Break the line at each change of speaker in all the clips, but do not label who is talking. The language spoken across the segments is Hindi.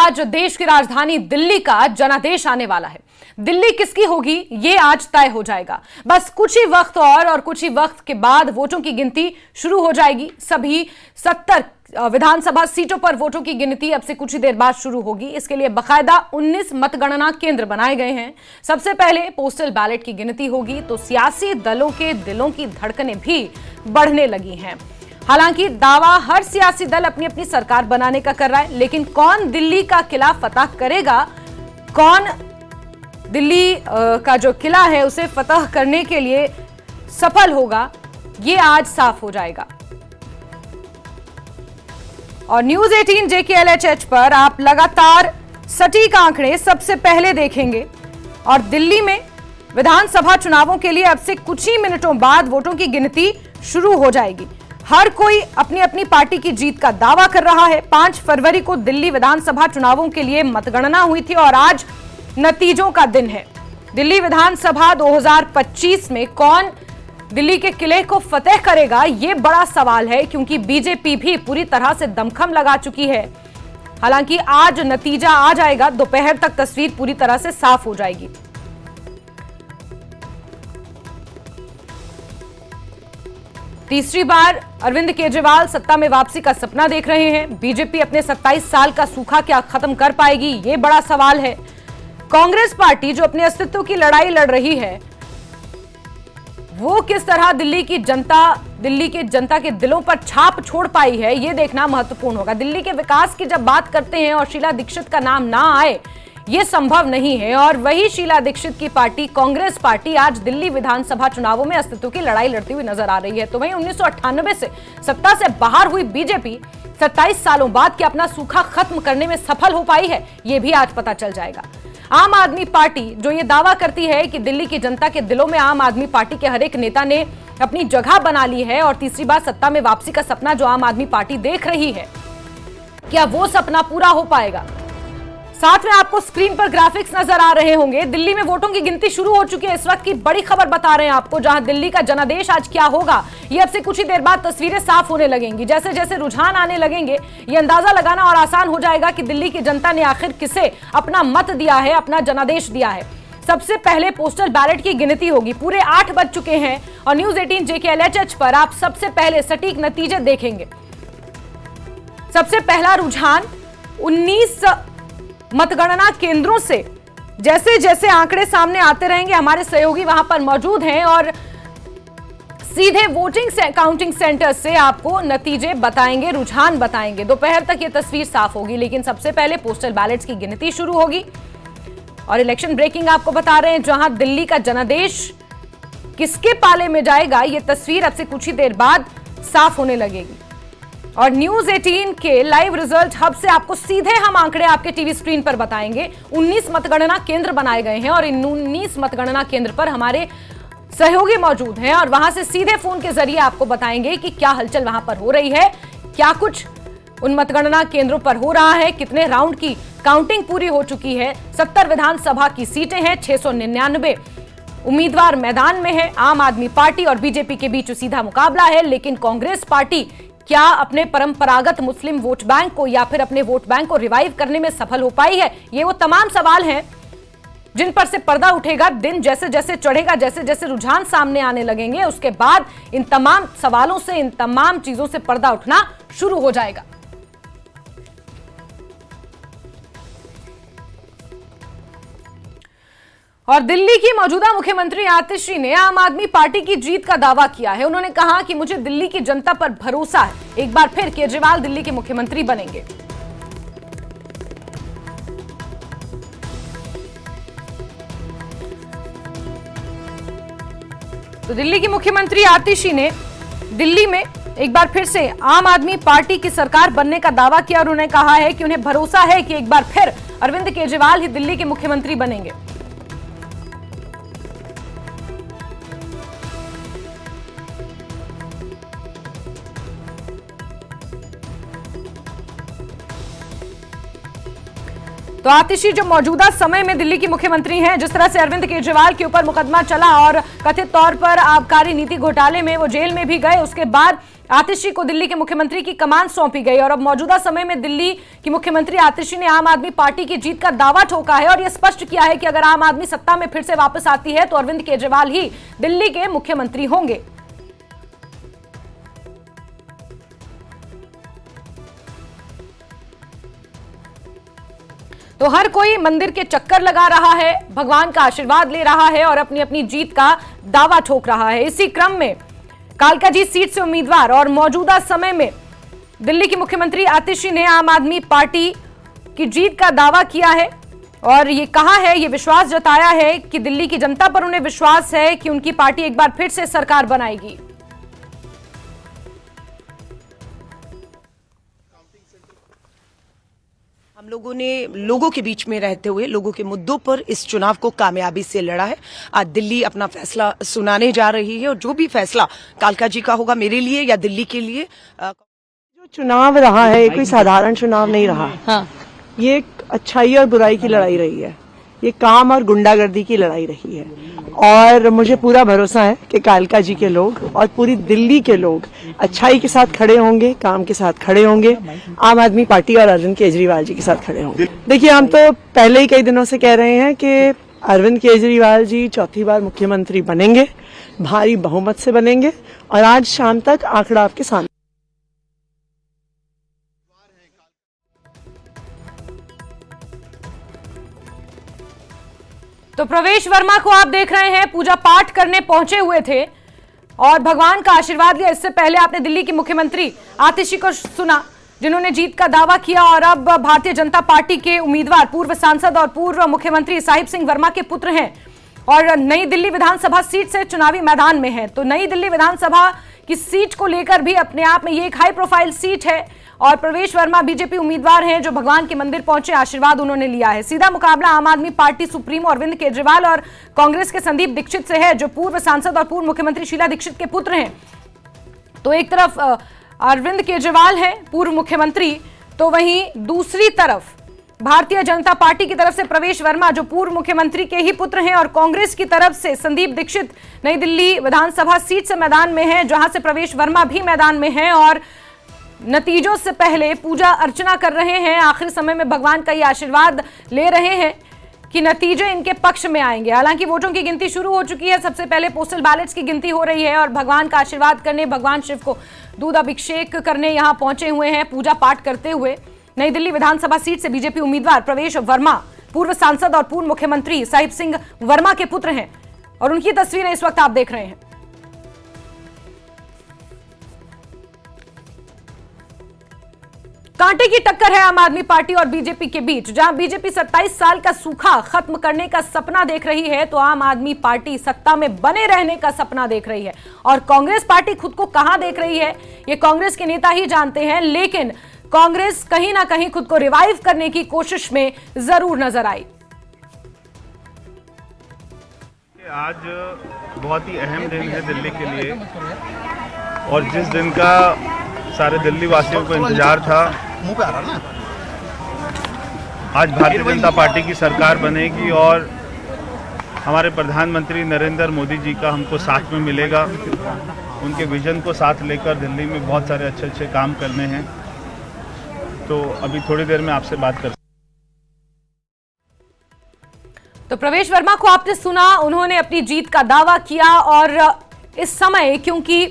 आज देश की राजधानी दिल्ली का जनादेश आने वाला है। दिल्ली किसकी होगी ये आज तय हो जाएगा। बस कुछ ही वक्त और कुछ ही वक्त के बाद वोटों की गिनती शुरू हो जाएगी। सभी 70 विधानसभा सीटों पर वोटों की गिनती अब से कुछ ही देर बाद शुरू होगी। इसके लिए बकायदा 19 मतगणना केंद्र बनाए गए हैं। सबसे पहले पोस्टल बैलेट की गिनती होगी तो सियासी दलों के दिलों की धड़कनें भी बढ़ने लगी हैं। हालांकि दावा हर सियासी दल अपनी अपनी सरकार बनाने का कर रहा है, लेकिन कौन दिल्ली का किला फतह करेगा, कौन दिल्ली का जो किला है उसे फतह करने के लिए सफल होगा, ये आज साफ हो जाएगा। और न्यूज 18 JKLHH पर आप लगातार सटीक आंकड़े सबसे पहले देखेंगे। और दिल्ली में विधानसभा चुनावों के लिए अब से कुछ ही मिनटों बाद वोटों की गिनती शुरू हो जाएगी। हर कोई अपनी अपनी पार्टी की जीत का दावा कर रहा है। 5 फरवरी को दिल्ली विधानसभा चुनावों के लिए मतगणना हुई थी और आज नतीजों का दिन है। दिल्ली विधानसभा 2025 में कौन दिल्ली के किले को फतेह करेगा, यह बड़ा सवाल है, क्योंकि बीजेपी भी पूरी तरह से दमखम लगा चुकी है। हालांकि आज नतीजा आ जाएगा, दोपहर तक तस्वीर पूरी तरह से साफ हो जाएगी। तीसरी बार अरविंद केजरीवाल सत्ता में वापसी का सपना देख रहे हैं। बीजेपी अपने 27 साल का सूखा क्या खत्म कर पाएगी, यह बड़ा सवाल है। कांग्रेस पार्टी जो अपने अस्तित्व की लड़ाई लड़ रही है, वो किस तरह दिल्ली की जनता के दिलों पर छाप छोड़ पाई है, यह देखना महत्वपूर्ण होगा। दिल्ली के विकास की जब बात करते हैं और शीला दीक्षित का नाम ना आए, यह संभव नहीं है। और वही शीला दीक्षित की पार्टी कांग्रेस पार्टी आज दिल्ली विधानसभा चुनावों में अस्तित्व की लड़ाई लड़ती हुई नजर आ रही है। तो वहीं 1998 से सत्ता से बाहर हुई बीजेपी 27 सालों बाद क्या अपना सूखा खत्म करने में सफल हो पाई है, यह भी आज पता चल जाएगा। आम आदमी पार्टी जो ये दावा करती है कि दिल्ली की जनता के दिलों में आम आदमी पार्टी के हर एक नेता ने अपनी जगह बना ली है और तीसरी बार सत्ता में वापसी का सपना जो आम आदमी पार्टी देख रही है, क्या वो सपना पूरा हो पाएगा? साथ में आपको स्क्रीन पर ग्राफिक्स नजर आ रहे होंगे। दिल्ली में वोटों की गिनती शुरू हो चुकी है। इस वक्त की बड़ी खबर बता रहे हैं आपको, जहां दिल्ली का जनादेश आज क्या होगा, ये अब से कुछ ही देर बाद तस्वीरें साफ होने लगेंगी। जैसे जैसे रुझान आने लगेंगे, ये अंदाजा लगाना और आसान हो जाएगा कि दिल्ली की जनता ने आखिर किसे अपना मत दिया है, अपना जनादेश दिया है। सबसे पहले पोस्टल बैलेट की गिनती होगी। पूरे 8 बज चुके हैं और न्यूज 18 JKLHH पर आप सबसे पहले सटीक नतीजे देखेंगे। सबसे पहला रुझान 19 मतगणना केंद्रों से। जैसे जैसे आंकड़े सामने आते रहेंगे, हमारे सहयोगी वहां पर मौजूद हैं और सीधे वोटिंग काउंटिंग सेंटर से आपको नतीजे बताएंगे, रुझान बताएंगे। दोपहर तक ये तस्वीर साफ होगी, लेकिन सबसे पहले पोस्टल बैलेट्स की गिनती शुरू होगी। और इलेक्शन ब्रेकिंग आपको बता रहे हैं, जहां दिल्ली का जनादेश किसके पाले में जाएगा, ये तस्वीर अब से कुछ ही देर बाद साफ होने लगेगी। और न्यूज 18 के लाइव रिजल्ट हब से आपको सीधे हम आंकड़े आपके टीवी स्क्रीन पर बताएंगे। 19 मतगणना केंद्र बनाए गए हैं और इन 19 मतगणना केंद्र पर हमारे सहयोगी मौजूद हैं और वहां से सीधे फोन के जरिए आपको बताएंगे कि क्या हलचल वहां पर हो रही है, क्या कुछ उन मतगणना केंद्रों पर हो रहा है, कितने राउंड की काउंटिंग पूरी हो चुकी है। 70 विधानसभा की सीटें हैं, 699 उम्मीदवार मैदान में है। आम आदमी पार्टी और बीजेपी के बीच सीधा मुकाबला है, लेकिन कांग्रेस पार्टी क्या अपने परंपरागत मुस्लिम वोट बैंक को या फिर अपने वोट बैंक को रिवाइव करने में सफल हो पाई है? ये वो तमाम सवाल हैं जिन पर से पर्दा उठेगा। दिन जैसे जैसे चढ़ेगा, जैसे जैसे रुझान सामने आने लगेंगे, उसके बाद इन तमाम सवालों से, इन तमाम चीजों से पर्दा उठना शुरू हो जाएगा। और दिल्ली की मौजूदा मुख्यमंत्री आतिशी ने आम आदमी पार्टी की जीत का दावा किया है। उन्होंने कहा कि मुझे दिल्ली की जनता पर भरोसा है, एक बार फिर केजरीवाल दिल्ली के मुख्यमंत्री बनेंगे। तो दिल्ली की मुख्यमंत्री आतिशी ने दिल्ली में एक बार फिर से आम आदमी पार्टी की सरकार बनने का दावा किया और उन्होंने कहा है कि उन्हें भरोसा है कि एक बार फिर अरविंद केजरीवाल ही दिल्ली के मुख्यमंत्री बनेंगे। तो तो आतिशी जो मौजूदा समय में दिल्ली की मुख्यमंत्री हैं, जिस तरह से अरविंद केजरीवाल के ऊपर मुकदमा चला और कथित तौर पर आबकारी नीति घोटाले में वो जेल में भी गए, उसके बाद आतिशी को दिल्ली के मुख्यमंत्री की कमान सौंपी गई और अब मौजूदा समय में दिल्ली की मुख्यमंत्री आतिशी ने आम आदमी पार्टी की जीत का दावा ठोका है और यह स्पष्ट किया है कि अगर आम आदमी सत्ता में फिर से वापस आती है तो अरविंद केजरीवाल ही दिल्ली के मुख्यमंत्री होंगे। तो हर कोई मंदिर के चक्कर लगा रहा है, भगवान का आशीर्वाद ले रहा है और अपनी अपनी जीत का दावा ठोक रहा है। इसी क्रम में कालकाजी सीट से उम्मीदवार और मौजूदा समय में दिल्ली की मुख्यमंत्री आतिशी ने आम आदमी पार्टी की जीत का दावा किया है और ये कहा है, ये विश्वास जताया है कि दिल्ली की जनता पर उन्हें विश्वास है कि उनकी पार्टी एक बार फिर से सरकार बनाएगी।
हम लोगों ने लोगों के बीच में रहते हुए लोगों के मुद्दों पर इस चुनाव को कामयाबी से लड़ा है। आज दिल्ली अपना फैसला सुनाने जा रही है और जो भी फैसला कालका जी का होगा मेरे लिए या दिल्ली के लिए,
जो चुनाव रहा है ये कोई साधारण चुनाव नहीं रहा। हाँ। ये एक अच्छाई और बुराई की लड़ाई रही है, ये काम और गुंडागर्दी की लड़ाई रही है और मुझे पूरा भरोसा है कि कालका जी के लोग और पूरी दिल्ली के लोग अच्छाई के साथ खड़े होंगे, काम के साथ खड़े होंगे, आम आदमी पार्टी और अरविंद केजरीवाल जी के साथ खड़े होंगे। देखिए, हम तो पहले ही कई दिनों से कह रहे हैं कि अरविंद केजरीवाल जी चौथी बार मुख्यमंत्री बनेंगे, भारी बहुमत से बनेंगे और आज शाम तक आंकड़ा आपके सामने।
तो प्रवेश वर्मा को आप देख रहे हैं, पूजा पाठ करने पहुंचे हुए थे और भगवान का आशीर्वाद लिया। इससे पहले आपने दिल्ली की मुख्यमंत्री आतिशी को सुना, जिन्होंने जीत का दावा किया और अब भारतीय जनता पार्टी के उम्मीदवार, पूर्व सांसद और पूर्व मुख्यमंत्री साहिब सिंह वर्मा के पुत्र हैं और नई दिल्ली विधानसभा सीट से चुनावी मैदान में हैं। तो नई दिल्ली विधानसभा की सीट को लेकर भी अपने आप में ये एक हाई प्रोफाइल सीट है और प्रवेश वर्मा बीजेपी उम्मीदवार हैं जो भगवान के मंदिर पहुंचे, आशीर्वाद उन्होंने लिया है। सीधा मुकाबला आम आदमी पार्टी सुप्रीमो अरविंद केजरीवाल और कांग्रेस के संदीप दीक्षित से है, जो पूर्व सांसद और पूर्व मुख्यमंत्री शीला दीक्षित के पुत्र हैं। तो एक तरफ अरविंद केजरीवाल हैं पूर्व मुख्यमंत्री, तो वहीं दूसरी तरफ भारतीय जनता पार्टी की तरफ से प्रवेश वर्मा जो पूर्व मुख्यमंत्री के ही पुत्र हैं और कांग्रेस की तरफ से संदीप दीक्षित नई दिल्ली विधानसभा सीट से मैदान में हैं, जहां से प्रवेश वर्मा भी मैदान में हैं और नतीजों से पहले पूजा अर्चना कर रहे हैं। आखिरी समय में भगवान का ये आशीर्वाद ले रहे हैं कि नतीजे इनके पक्ष में आएंगे। हालांकि वोटों की गिनती शुरू हो चुकी है, सबसे पहले पोस्टल बैलेट्स की गिनती हो रही है और भगवान का आशीर्वाद करने, भगवान शिव को दूध अभिषेक करने यहां पहुंचे हुए हैं, पूजा पाठ करते हुए। नई दिल्ली विधानसभा सीट से बीजेपी उम्मीदवार प्रवेश वर्मा पूर्व सांसद और पूर्व मुख्यमंत्री साहिब सिंह वर्मा के पुत्र हैं और उनकी तस्वीरें इस वक्त आप देख रहे हैं। कांटे की टक्कर है आम आदमी पार्टी और बीजेपी के बीच। जहां बीजेपी 27 साल का सूखा खत्म करने का सपना देख रही है, तो आम आदमी पार्टी सत्ता में बने रहने का सपना देख रही है और कांग्रेस पार्टी खुद को कहां देख रही है ये कांग्रेस के नेता ही जानते हैं, लेकिन कांग्रेस कहीं ना कहीं खुद को रिवाइव करने की कोशिश में जरूर नजर आई।
आज बहुत ही अहम दिन है दिल्ली के लिए और जिस दिन का सारे दिल्ली वासियों को इंतजार था, आज भारतीय जनता पार्टी की सरकार बनेगी और हमारे प्रधानमंत्री नरेंद्र मोदी जी का हमको साथ में मिलेगा। उनके विजन को साथ लेकर दिल्ली में बहुत सारे अच्छे अच्छे काम करने हैं। तो अभी थोड़ी देर में आपसे बात कर।
तो प्रवेश वर्मा को आपने सुना, उन्होंने अपनी जीत का दावा किया और इस समय क्योंकि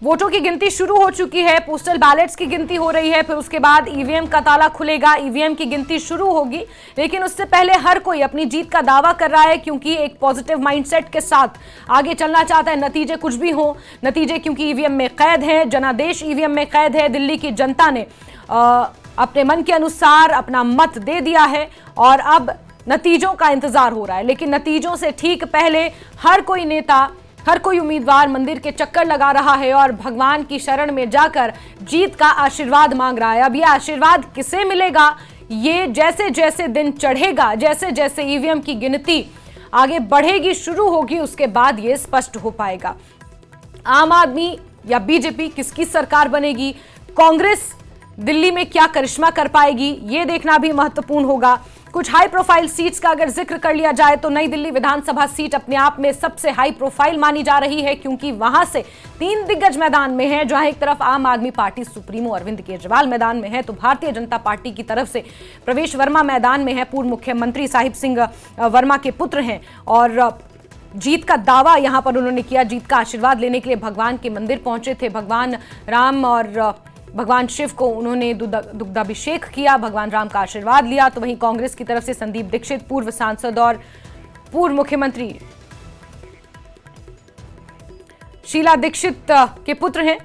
वोटों की गिनती शुरू हो चुकी है, पोस्टल बैलेट्स की गिनती हो रही है, फिर उसके बाद ईवीएम का ताला खुलेगा, ईवीएम की गिनती शुरू होगी, लेकिन उससे पहले हर कोई अपनी जीत का दावा कर रहा है क्योंकि एक पॉजिटिव माइंडसेट के साथ आगे चलना चाहता है। नतीजे कुछ भी हो, नतीजे क्योंकि ईवीएम में कैद है, जनादेश ईवीएम में कैद है। दिल्ली की जनता ने अपने मन के अनुसार अपना मत दे दिया है और अब नतीजों का इंतजार हो रहा है। लेकिन नतीजों से ठीक पहले हर कोई नेता, हर कोई उम्मीदवार मंदिर के चक्कर लगा रहा है और भगवान की शरण में जाकर जीत का आशीर्वाद मांग रहा है। अब यह आशीर्वाद किसे मिलेगा, ये जैसे जैसे दिन चढ़ेगा, जैसे जैसे ईवीएम की गिनती आगे बढ़ेगी, शुरू होगी, उसके बाद ये स्पष्ट हो पाएगा। आम आदमी या बीजेपी किसकी सरकार बनेगी, कांग्रेस दिल्ली में क्या करिश्मा कर पाएगी, ये देखना भी महत्वपूर्ण होगा। कुछ हाई प्रोफाइल सीट्स का अगर जिक्र कर लिया जाए तो नई दिल्ली विधानसभा सीट अपने आप में सबसे हाई प्रोफाइल मानी जा रही है, क्योंकि वहां से 3 दिग्गज मैदान में है। जहां एक तरफ आम आदमी पार्टी सुप्रीमो अरविंद केजरीवाल मैदान में है, तो भारतीय जनता पार्टी की तरफ से प्रवेश वर्मा मैदान में है। पूर्व मुख्यमंत्री साहिब सिंह वर्मा के पुत्र हैं और जीत का दावा यहां पर उन्होंने किया। जीत का आशीर्वाद लेने के लिए भगवान के मंदिर पहुंचे थे। भगवान राम और भगवान शिव को उन्होंने दुग्धाभिषेक किया, भगवान राम का आशीर्वाद लिया। तो वहीं कांग्रेस की तरफ से संदीप दीक्षित पूर्व सांसद और पूर्व मुख्यमंत्री शीला दीक्षित के पुत्र हैं,